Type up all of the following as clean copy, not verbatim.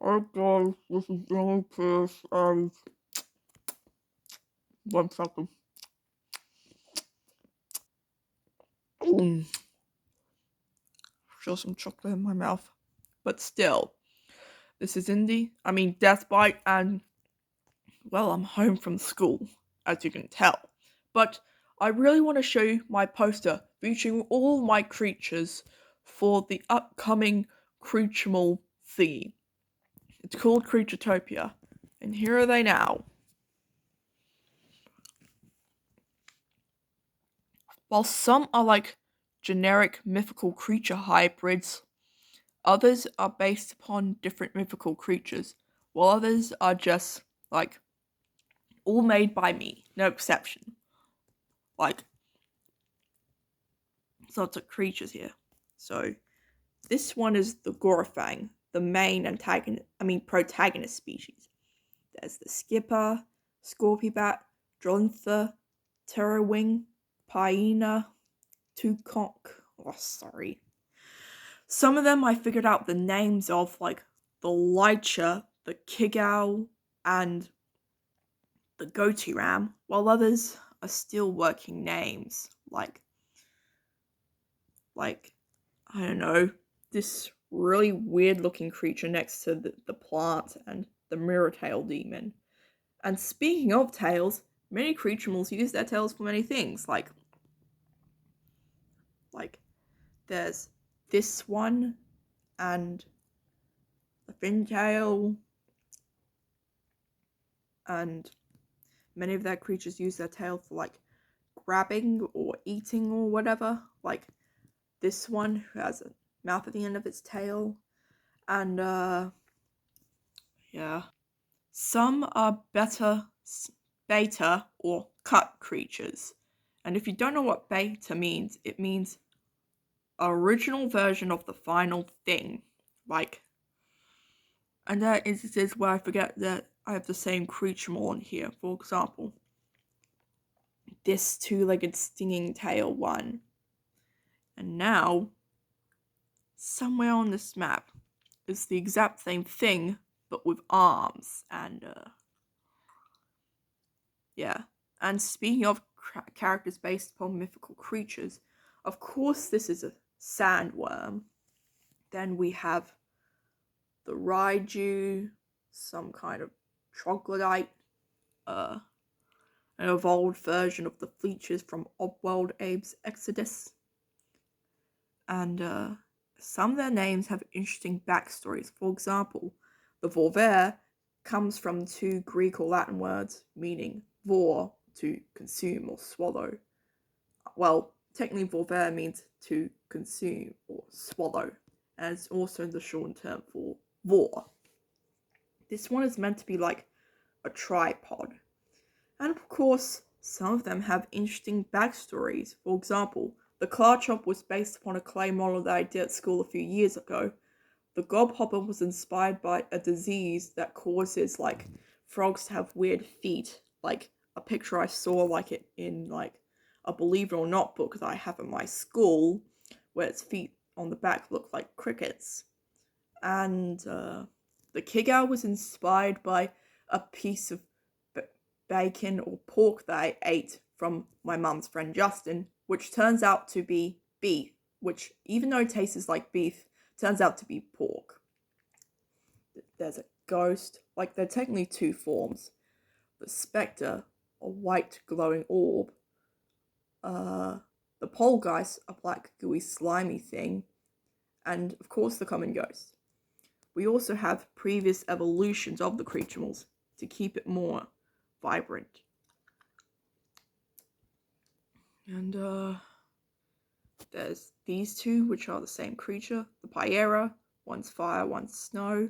Hey guys, this is Johnny Pierce, and 1 second. Mm, Feel some chocolate in my mouth. But still, this is Death Bite, and well, I'm home from school, as you can tell. But I really want to show you my poster featuring all my creatures for the upcoming Creaturemal theme. It's called Creaturtopia, and here are they now. While some are like generic mythical creature hybrids, others are based upon different mythical creatures, while others are just like all made by me, no exception. Like lots of creatures here. So this one is the Gorfang, the main protagonist species. There's the Skipper, Scorpibat, Drontha, Terrawing, Pyena, Tuconk. Oh, sorry. Some of them I figured out the names of, like the Lycha, the Kigao, and the Goatee Ram, while others are still working names, like I don't know, this really weird looking creature next to the plant and the mirror tail demon. And speaking of tails, many creaturemals use their tails for many things, like there's this one and the fin tail, and many of their creatures use their tail for like grabbing or eating or whatever, like this one who has a mouth at the end of its tail. And yeah, some are beta or cut creatures. And if you don't know what beta means, it means original version of the final thing. Like, and there are instances where I forget that I have the same creature more on here. For example, this two-legged stinging tail one. And now, somewhere on this map, is the exact same thing, but with arms. And yeah. And speaking of characters based upon mythical creatures, of course this is a sandworm. Then we have the Raiju, some kind of troglodyte, an evolved version of the Fleeches from Obworld Abe's Exodus. And some of their names have interesting backstories. For example, the Vorver comes from two Greek or Latin words meaning vor, to consume or swallow. Well, technically Vorver means to consume or swallow, and it's also the shortened term for vor. This one is meant to be like a tripod. And of course, some of them have interesting backstories. For example, the Clarchop was based upon a clay model that I did at school a few years ago. The Gobhopper was inspired by a disease that causes like frogs to have weird feet. Like a picture I saw like it in like a Believe It or Not book that I have in my school, where its feet on the back look like crickets. And the Kigao was inspired by a piece of bacon or pork that I ate from my mum's friend Justin, which turns out to be beef, which even though it tastes like beef, turns out to be pork. There's a ghost, like there are technically two forms. The spectre, a white glowing orb. The poltergeist, a black gooey slimy thing. And of course the common ghost. We also have previous evolutions of the creaturemals to keep it more vibrant. And there's these two, which are the same creature. The Pyera, one's fire, one's snow.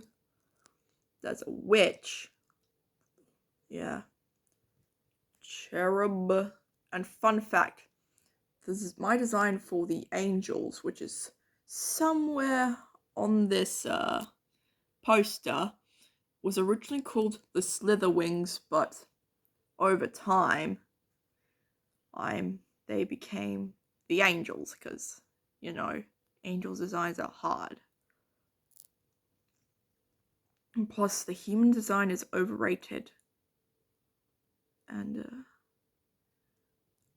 There's a witch. Yeah. Cherub. And fun fact, this is my design for the angels, which is somewhere on this poster, was originally called the Slitherwings, but over time, they became the angels, because, you know, angels' designs are hard. And plus, the human design is overrated. And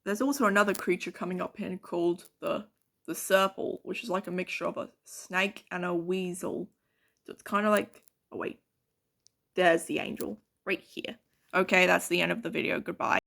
there's also another creature coming up here called the serpal, which is like a mixture of a snake and a weasel. So it's kind of like, oh wait, there's the angel right here. Okay, that's the end of the video. Goodbye.